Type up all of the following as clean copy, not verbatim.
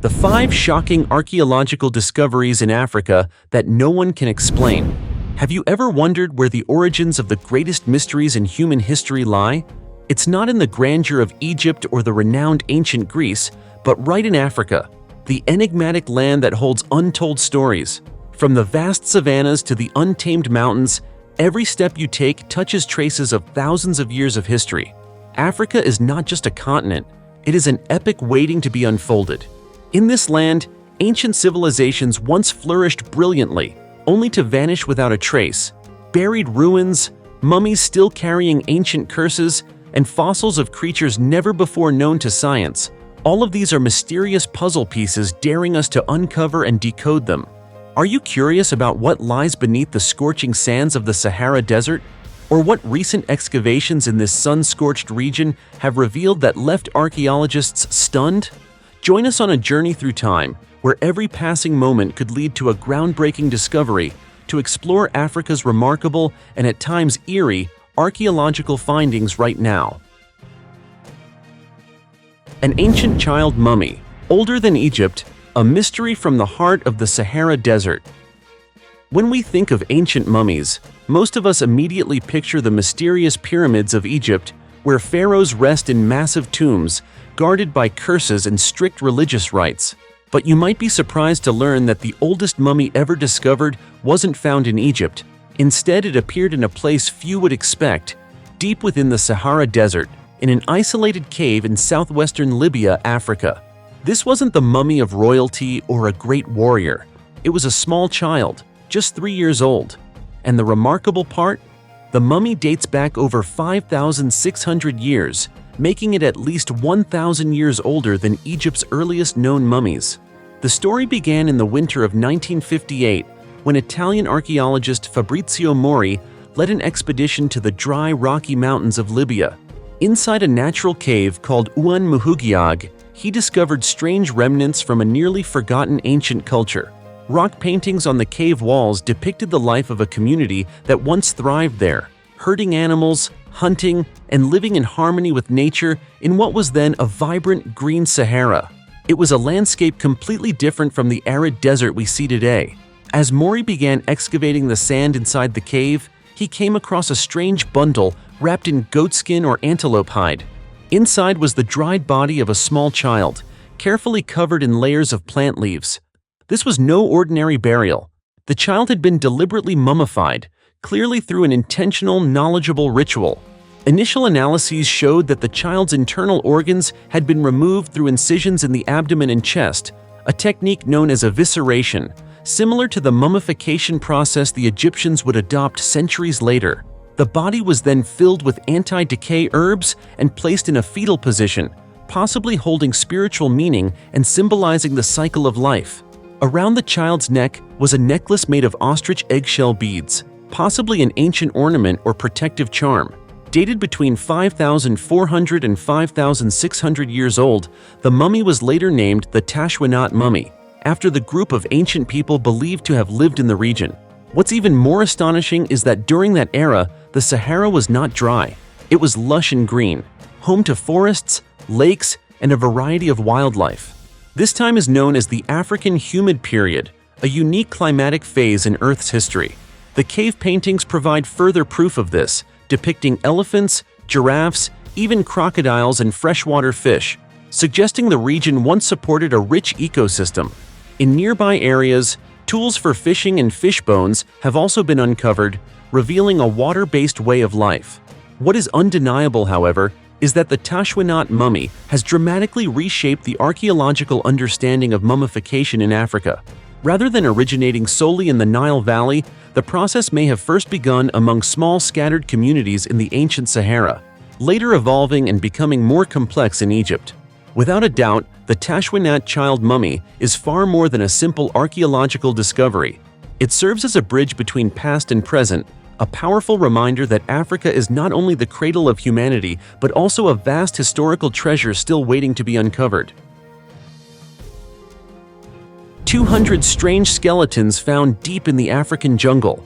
The 5 shocking archaeological discoveries in Africa that no one can explain. Have you ever wondered where the origins of the greatest mysteries in human history lie? It's not in the grandeur of Egypt or the renowned ancient Greece, but right in Africa, the enigmatic land that holds untold stories. From the vast savannahs to the untamed mountains, every step you take touches traces of thousands of years of history. Africa is not just a continent, it is an epic waiting to be unfolded. In this land, ancient civilizations once flourished brilliantly, only to vanish without a trace. Buried ruins, mummies still carrying ancient curses, and fossils of creatures never before known to science. All of these are mysterious puzzle pieces daring us to uncover and decode them. Are you curious about what lies beneath the scorching sands of the Sahara Desert? Or what recent excavations in this sun-scorched region have revealed that left archaeologists stunned? Join us on a journey through time, where every passing moment could lead to a groundbreaking discovery, to explore Africa's remarkable and at times eerie archaeological findings right now. An ancient child mummy, older than Egypt, a mystery from the heart of the Sahara Desert. When we think of ancient mummies, most of us immediately picture the mysterious pyramids of Egypt, where pharaohs rest in massive tombs, guarded by curses and strict religious rites. But you might be surprised to learn that the oldest mummy ever discovered wasn't found in Egypt. Instead, it appeared in a place few would expect, deep within the Sahara Desert, in an isolated cave in southwestern Libya, Africa. This wasn't the mummy of royalty or a great warrior. It was a small child, just 3 years old. And the remarkable part? The mummy dates back over 5,600 years, making it at least 1,000 years older than Egypt's earliest known mummies. The story began in the winter of 1958, when Italian archaeologist Fabrizio Mori led an expedition to the dry, rocky mountains of Libya. Inside a natural cave called Uan Muhugiag, he discovered strange remnants from a nearly forgotten ancient culture. Rock paintings on the cave walls depicted the life of a community that once thrived there, herding animals, hunting, and living in harmony with nature in what was then a vibrant green Sahara. It was a landscape completely different from the arid desert we see today. As Mori began excavating the sand inside the cave, he came across a strange bundle wrapped in goatskin or antelope hide. Inside was the dried body of a small child, carefully covered in layers of plant leaves. This was no ordinary burial. The child had been deliberately mummified, clearly through an intentional, knowledgeable ritual. Initial analyses showed that the child's internal organs had been removed through incisions in the abdomen and chest, a technique known as evisceration, similar to the mummification process the Egyptians would adopt centuries later. The body was then filled with anti-decay herbs and placed in a fetal position, possibly holding spiritual meaning and symbolizing the cycle of life. Around the child's neck was a necklace made of ostrich eggshell beads, possibly an ancient ornament or protective charm. Dated between 5,400 and 5,600 years old, the mummy was later named the Tashwinot mummy, after the group of ancient people believed to have lived in the region. What's even more astonishing is that during that era, the Sahara was not dry. It was lush and green, home to forests, lakes, and a variety of wildlife. This time is known as the African humid period, a unique climatic phase in Earth's history. The cave paintings provide further proof of this, depicting elephants, giraffes, even crocodiles and freshwater fish, suggesting the region once supported a rich ecosystem. In nearby areas, tools for fishing and fish bones have also been uncovered, revealing a water-based way of life. What is undeniable, however, is that the Tashwinot mummy has dramatically reshaped the archaeological understanding of mummification in Africa. Rather than originating solely in the Nile Valley, the process may have first begun among small scattered communities in the ancient Sahara, later evolving and becoming more complex in Egypt. Without a doubt, the Tashwinot child mummy is far more than a simple archaeological discovery. It serves as a bridge between past and present, a powerful reminder that Africa is not only the cradle of humanity, but also a vast historical treasure still waiting to be uncovered. 200 strange skeletons found deep in the African jungle.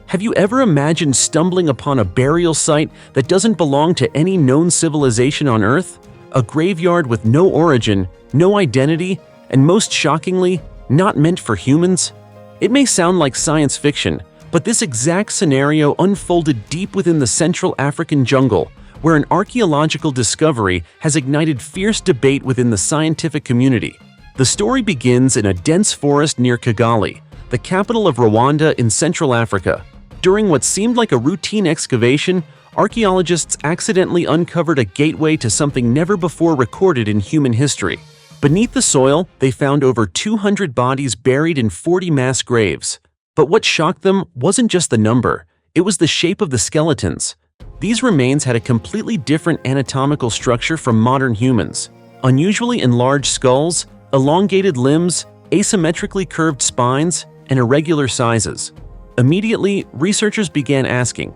Have you ever imagined stumbling upon a burial site that doesn't belong to any known civilization on Earth? A graveyard with no origin, no identity, and most shockingly, not meant for humans? It may sound like science fiction, but this exact scenario unfolded deep within the Central African jungle, where an archaeological discovery has ignited fierce debate within the scientific community. The story begins in a dense forest near Kigali, the capital of Rwanda in Central Africa. During what seemed like a routine excavation, archaeologists accidentally uncovered a gateway to something never before recorded in human history. Beneath the soil, they found over 200 bodies buried in 40 mass graves. But what shocked them wasn't just the number, it was the shape of the skeletons. These remains had a completely different anatomical structure from modern humans. Unusually enlarged skulls, elongated limbs, asymmetrically curved spines, and irregular sizes. Immediately, researchers began asking,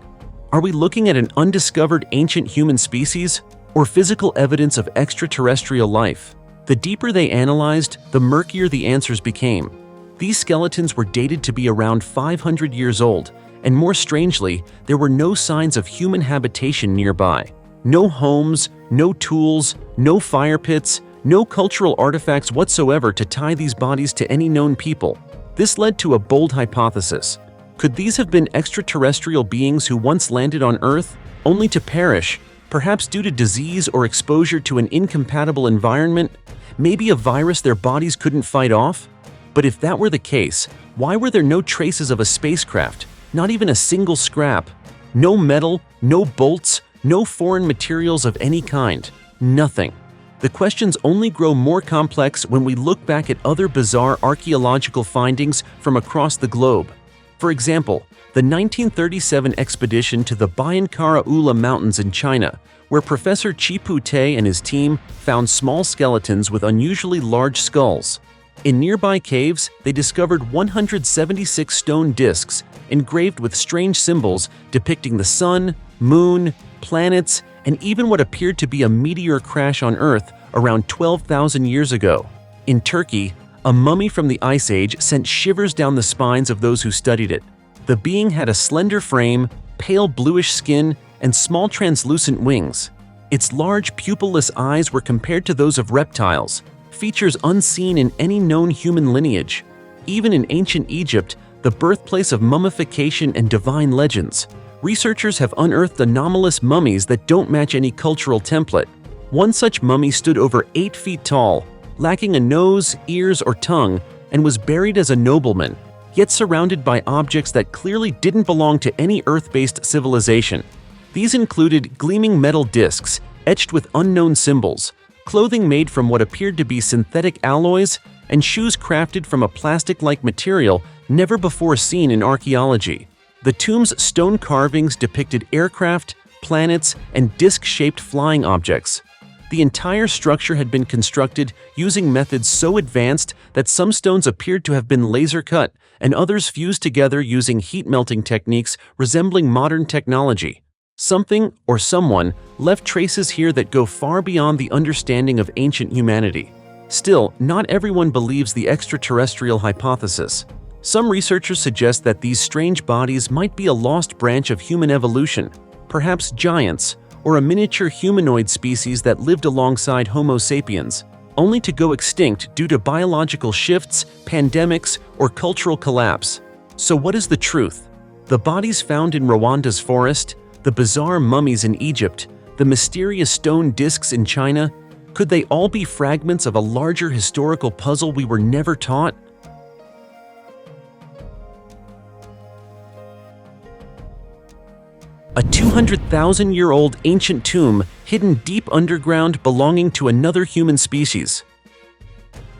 are we looking at an undiscovered ancient human species or physical evidence of extraterrestrial life? The deeper they analyzed, the murkier the answers became. These skeletons were dated to be around 500 years old, and more strangely, there were no signs of human habitation nearby. No homes, no tools, no fire pits, no cultural artifacts whatsoever to tie these bodies to any known people. This led to a bold hypothesis. Could these have been extraterrestrial beings who once landed on Earth, only to perish, perhaps due to disease or exposure to an incompatible environment? Maybe a virus their bodies couldn't fight off? But if that were the case, why were there no traces of a spacecraft, not even a single scrap? No metal, no bolts, no foreign materials of any kind. Nothing. The questions only grow more complex when we look back at other bizarre archaeological findings from across the globe. For example, the 1937 expedition to the Bayankara Ula Mountains in China, where Professor Chipu Te and his team found small skeletons with unusually large skulls. In nearby caves, they discovered 176 stone discs engraved with strange symbols depicting the sun, moon, planets, and even what appeared to be a meteor crash on Earth around 12,000 years ago. In Turkey, a mummy from the Ice Age sent shivers down the spines of those who studied it. The being had a slender frame, pale bluish skin, and small translucent wings. Its large pupilless eyes were compared to those of reptiles, features unseen in any known human lineage. Even in ancient Egypt, the birthplace of mummification and divine legends, researchers have unearthed anomalous mummies that don't match any cultural template. One such mummy stood over 8 feet tall, lacking a nose, ears, or tongue, and was buried as a nobleman, yet surrounded by objects that clearly didn't belong to any Earth-based civilization. These included gleaming metal discs, etched with unknown symbols, clothing made from what appeared to be synthetic alloys, and shoes crafted from a plastic-like material never before seen in archaeology. The tomb's stone carvings depicted aircraft, planets, and disc-shaped flying objects. The entire structure had been constructed using methods so advanced that some stones appeared to have been laser-cut and others fused together using heat-melting techniques resembling modern technology. Something, or someone, left traces here that go far beyond the understanding of ancient humanity. Still, not everyone believes the extraterrestrial hypothesis. Some researchers suggest that these strange bodies might be a lost branch of human evolution, perhaps giants, or a miniature humanoid species that lived alongside Homo sapiens, only to go extinct due to biological shifts, pandemics, or cultural collapse. So what is the truth? The bodies found in Rwanda's forest, the bizarre mummies in Egypt, the mysterious stone discs in China, could they all be fragments of a larger historical puzzle we were never taught? A 200,000-year-old ancient tomb hidden deep underground belonging to another human species.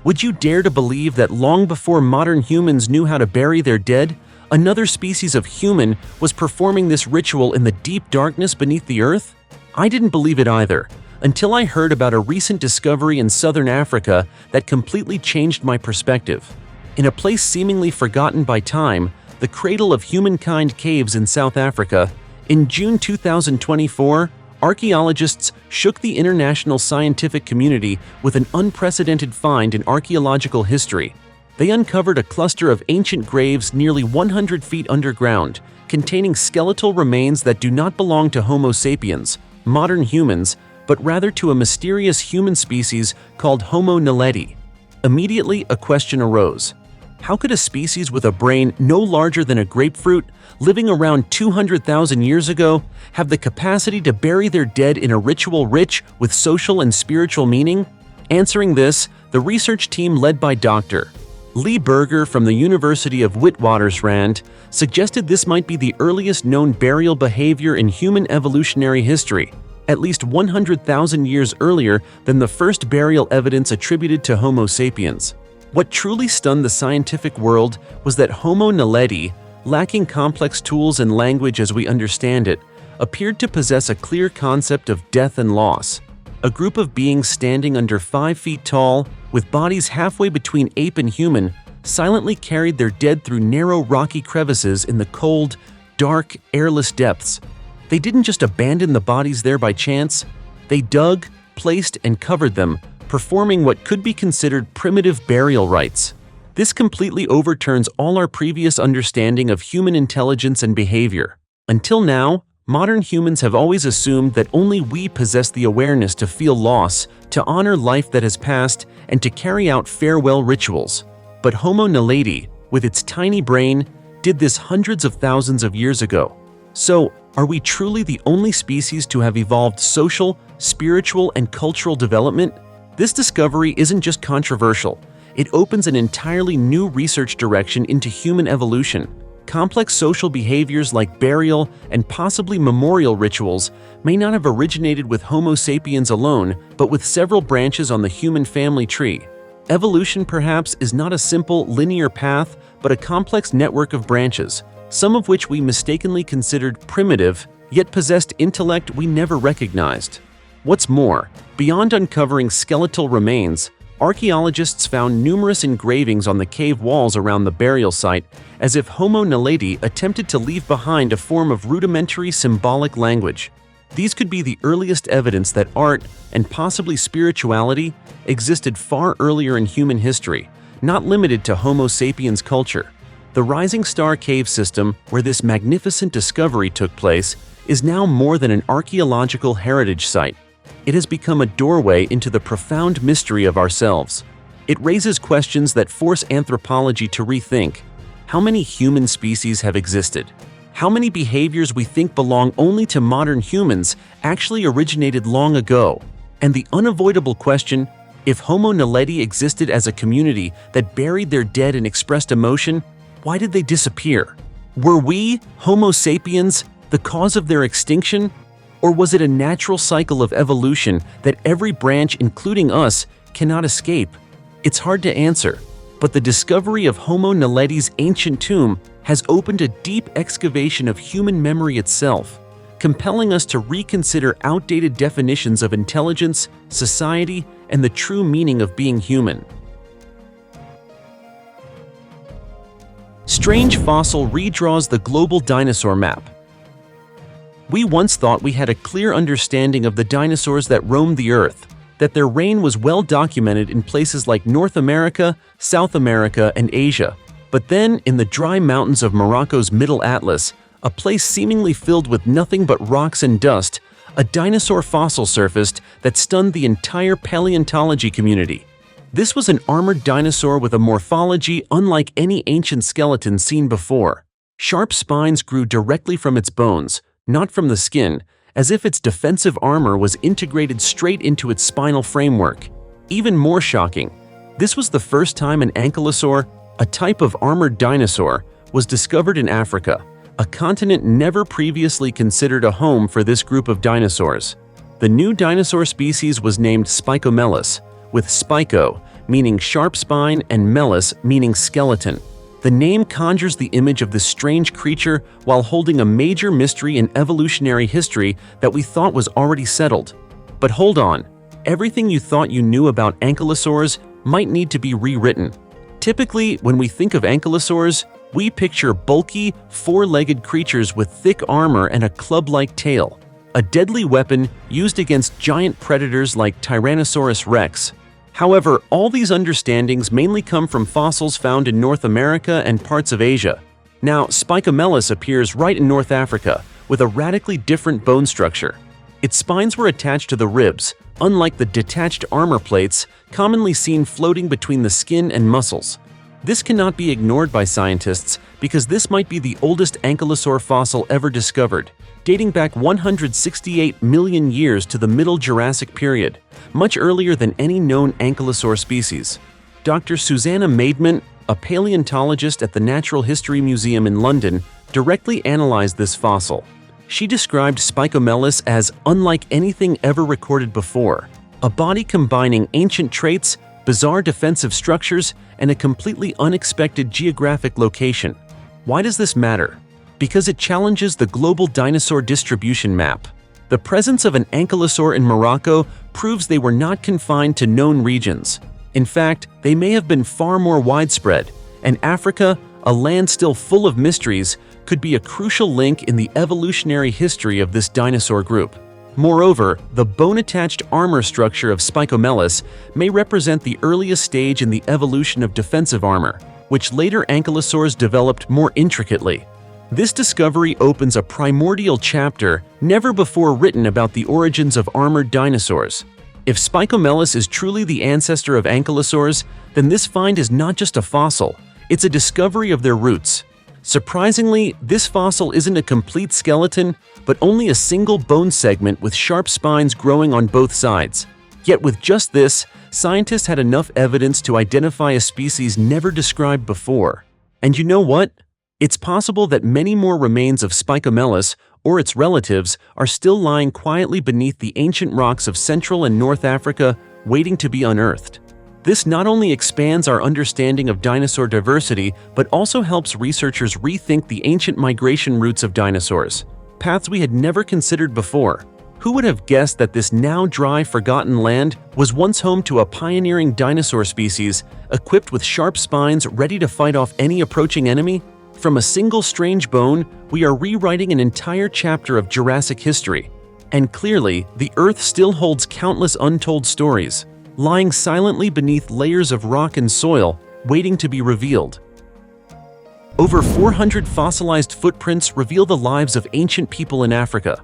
Would you dare to believe that long before modern humans knew how to bury their dead, another species of human was performing this ritual in the deep darkness beneath the earth? I didn't believe it either, until I heard about a recent discovery in southern Africa that completely changed my perspective. In a place seemingly forgotten by time, the cradle of humankind caves in South Africa, in June 2024, archaeologists shook the international scientific community with an unprecedented find in archaeological history. They uncovered a cluster of ancient graves nearly 100 feet underground, containing skeletal remains that do not belong to Homo sapiens, modern humans, but rather to a mysterious human species called Homo naledi. Immediately, a question arose. How could a species with a brain no larger than a grapefruit, living around 200,000 years ago, have the capacity to bury their dead in a ritual rich with social and spiritual meaning? Answering this, the research team led by Dr. Lee Berger from the University of Witwatersrand suggested this might be the earliest known burial behavior in human evolutionary history, at least 100,000 years earlier than the first burial evidence attributed to Homo sapiens. What truly stunned the scientific world was that Homo naledi, lacking complex tools and language as we understand it, appeared to possess a clear concept of death and loss. A group of beings standing under 5 feet tall, with bodies halfway between ape and human, silently carried their dead through narrow rocky crevices in the cold, dark, airless depths. They didn't just abandon the bodies there by chance. They dug, placed, and covered them, performing what could be considered primitive burial rites. This completely overturns all our previous understanding of human intelligence and behavior. Until now, modern humans have always assumed that only we possess the awareness to feel loss, to honor life that has passed, and to carry out farewell rituals. But Homo naledi, with its tiny brain, did this hundreds of thousands of years ago. So, are we truly the only species to have evolved social, spiritual, and cultural development? This discovery isn't just controversial. It opens an entirely new research direction into human evolution. Complex social behaviors like burial and possibly memorial rituals may not have originated with Homo sapiens alone, but with several branches on the human family tree. Evolution perhaps is not a simple, linear path, but a complex network of branches, some of which we mistakenly considered primitive, yet possessed intellect we never recognized. What's more, beyond uncovering skeletal remains, archaeologists found numerous engravings on the cave walls around the burial site, as if Homo naledi attempted to leave behind a form of rudimentary symbolic language. These could be the earliest evidence that art, and possibly spirituality, existed far earlier in human history, not limited to Homo sapiens culture. The Rising Star Cave system, where this magnificent discovery took place, is now more than an archaeological heritage site. It has become a doorway into the profound mystery of ourselves. It raises questions that force anthropology to rethink. How many human species have existed? How many behaviors we think belong only to modern humans actually originated long ago? And the unavoidable question, if Homo naledi existed as a community that buried their dead and expressed emotion, why did they disappear? Were we, Homo sapiens, the cause of their extinction? Or was it a natural cycle of evolution that every branch, including us, cannot escape? It's hard to answer, but the discovery of Homo naledi's ancient tomb has opened a deep excavation of human memory itself, compelling us to reconsider outdated definitions of intelligence, society, and the true meaning of being human. Strange fossil redraws the global dinosaur map. We once thought we had a clear understanding of the dinosaurs that roamed the Earth, that their reign was well documented in places like North America, South America, and Asia. But then, in the dry mountains of Morocco's Middle Atlas, a place seemingly filled with nothing but rocks and dust, a dinosaur fossil surfaced that stunned the entire paleontology community. This was an armored dinosaur with a morphology unlike any ancient skeleton seen before. Sharp spines grew directly from its bones, not from the skin, as if its defensive armor was integrated straight into its spinal framework. Even more shocking, this was the first time an ankylosaur, a type of armored dinosaur, was discovered in Africa, a continent never previously considered a home for this group of dinosaurs. The new dinosaur species was named Spicomelus, with spico, meaning sharp spine, and melus, meaning skeleton. The name conjures the image of this strange creature while holding a major mystery in evolutionary history that we thought was already settled. But hold on, everything you thought you knew about ankylosaurs might need to be rewritten. Typically, when we think of ankylosaurs, we picture bulky, four-legged creatures with thick armor and a club-like tail, a deadly weapon used against giant predators like Tyrannosaurus rex. However, all these understandings mainly come from fossils found in North America and parts of Asia. Now, Spicomelus appears right in North Africa, with a radically different bone structure. Its spines were attached to the ribs, unlike the detached armor plates commonly seen floating between the skin and muscles. This cannot be ignored by scientists because this might be the oldest ankylosaur fossil ever discovered, dating back 168 million years to the Middle Jurassic period, much earlier than any known ankylosaur species. Dr. Susanna Maidment, a paleontologist at the Natural History Museum in London, directly analyzed this fossil. She described Spicomelis as unlike anything ever recorded before, a body combining ancient traits, bizarre defensive structures, and a completely unexpected geographic location. Why does this matter? Because it challenges the global dinosaur distribution map. The presence of an ankylosaur in Morocco proves they were not confined to known regions. In fact, they may have been far more widespread, and Africa, a land still full of mysteries, could be a crucial link in the evolutionary history of this dinosaur group. Moreover, the bone-attached armor structure of Spicomelis may represent the earliest stage in the evolution of defensive armor, which later ankylosaurs developed more intricately. This discovery opens a primordial chapter never before written about the origins of armored dinosaurs. If Spicomelis is truly the ancestor of ankylosaurs, then this find is not just a fossil, it's a discovery of their roots. Surprisingly, this fossil isn't a complete skeleton, but only a single bone segment with sharp spines growing on both sides. Yet with just this, scientists had enough evidence to identify a species never described before. And you know what? It's possible that many more remains of Spicomelis, or its relatives, are still lying quietly beneath the ancient rocks of Central and North Africa, waiting to be unearthed. This not only expands our understanding of dinosaur diversity, but also helps researchers rethink the ancient migration routes of dinosaurs, paths we had never considered before. Who would have guessed that this now dry, forgotten land was once home to a pioneering dinosaur species, equipped with sharp spines ready to fight off any approaching enemy? From a single strange bone, we are rewriting an entire chapter of Jurassic history. And clearly, the Earth still holds countless untold stories, lying silently beneath layers of rock and soil, waiting to be revealed. Over 400 fossilized footprints reveal the lives of ancient people in Africa.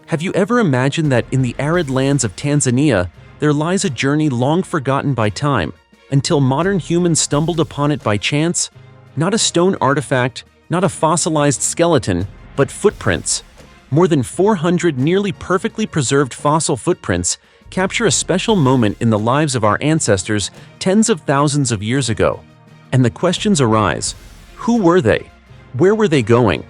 Have you ever imagined that in the arid lands of Tanzania, there lies a journey long forgotten by time, until modern humans stumbled upon it by chance? Not a stone artifact, not a fossilized skeleton, but footprints. More than 400 nearly perfectly preserved fossil footprints capture a special moment in the lives of our ancestors tens of thousands of years ago. And the questions arise: who were they? Where were they going?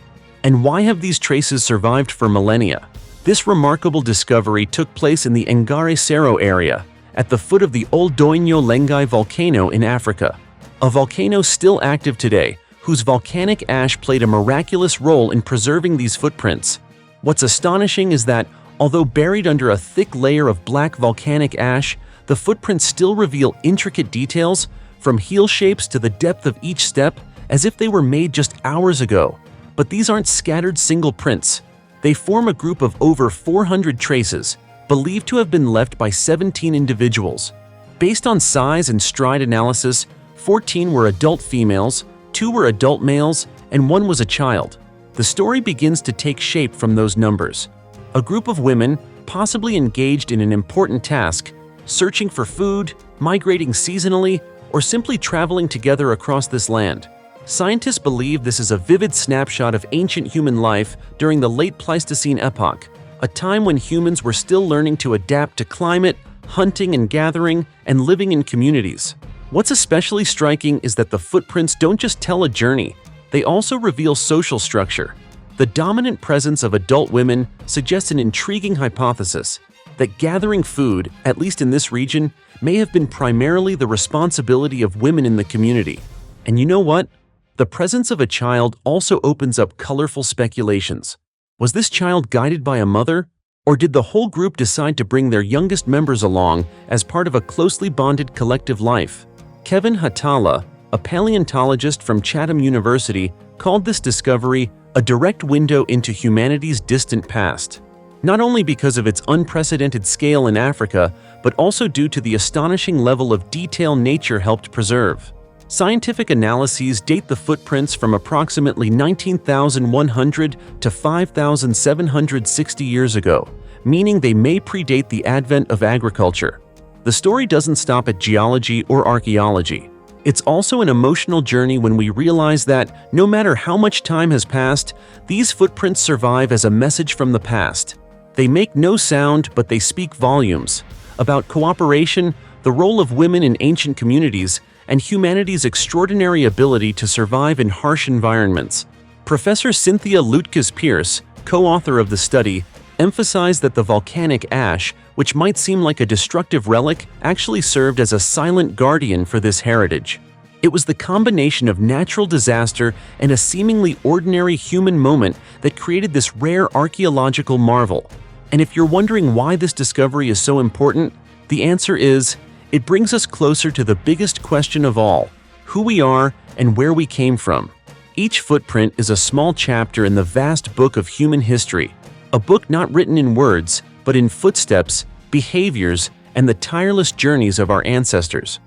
And why have these traces survived for millennia? This remarkable discovery took place in the Ngare Sero area, at the foot of the Old Doinyo Lengai volcano in Africa, a volcano still active today, whose volcanic ash played a miraculous role in preserving these footprints. What's astonishing is that, although buried under a thick layer of black volcanic ash, the footprints still reveal intricate details, from heel shapes to the depth of each step, as if they were made just hours ago. But these aren't scattered single prints. They form a group of over 400 traces, believed to have been left by 17 individuals. Based on size and stride analysis, 14 were adult females, 2 were adult males, and 1 was a child. The story begins to take shape from those numbers. A group of women, possibly engaged in an important task, searching for food, migrating seasonally, or simply traveling together across this land. Scientists believe this is a vivid snapshot of ancient human life during the late Pleistocene epoch, a time when humans were still learning to adapt to climate, hunting and gathering, and living in communities. What's especially striking is that the footprints don't just tell a journey, they also reveal social structure. The dominant presence of adult women suggests an intriguing hypothesis that gathering food, at least in this region, may have been primarily the responsibility of women in the community. And you know what? The presence of a child also opens up colorful speculations. Was this child guided by a mother? Or did the whole group decide to bring their youngest members along as part of a closely bonded collective life? Kevin Hatala, a paleontologist from Chatham University, called this discovery a direct window into humanity's distant past. Not only because of its unprecedented scale in Africa, but also due to the astonishing level of detail nature helped preserve. Scientific analyses date the footprints from approximately 19,100 to 5,760 years ago, meaning they may predate the advent of agriculture. The story doesn't stop at geology or archaeology. It's also an emotional journey when we realize that, no matter how much time has passed, these footprints survive as a message from the past. They make no sound, but they speak volumes about cooperation, the role of women in ancient communities, and humanity's extraordinary ability to survive in harsh environments. Professor Cynthia Lutkas-Pierce, co-author of the study, emphasized that the volcanic ash, which might seem like a destructive relic, actually served as a silent guardian for this heritage. It was the combination of natural disaster and a seemingly ordinary human moment that created this rare archaeological marvel. And if you're wondering why this discovery is so important, the answer is, it brings us closer to the biggest question of all: who we are and where we came from. Each footprint is a small chapter in the vast book of human history, a book not written in words, but in footsteps, behaviors, and the tireless journeys of our ancestors.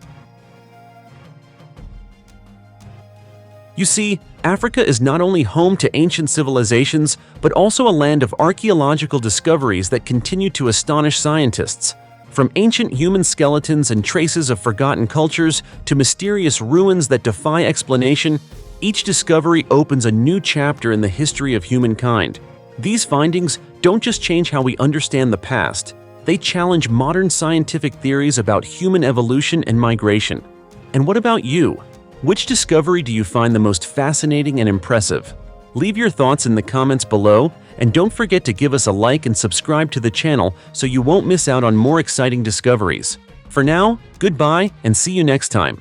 You see, Africa is not only home to ancient civilizations, but also a land of archaeological discoveries that continue to astonish scientists. From ancient human skeletons and traces of forgotten cultures to mysterious ruins that defy explanation, each discovery opens a new chapter in the history of humankind. These findings don't just change how we understand the past, they challenge modern scientific theories about human evolution and migration. And what about you? Which discovery do you find the most fascinating and impressive? Leave your thoughts in the comments below, and don't forget to give us a like and subscribe to the channel so you won't miss out on more exciting discoveries. For now, goodbye and see you next time.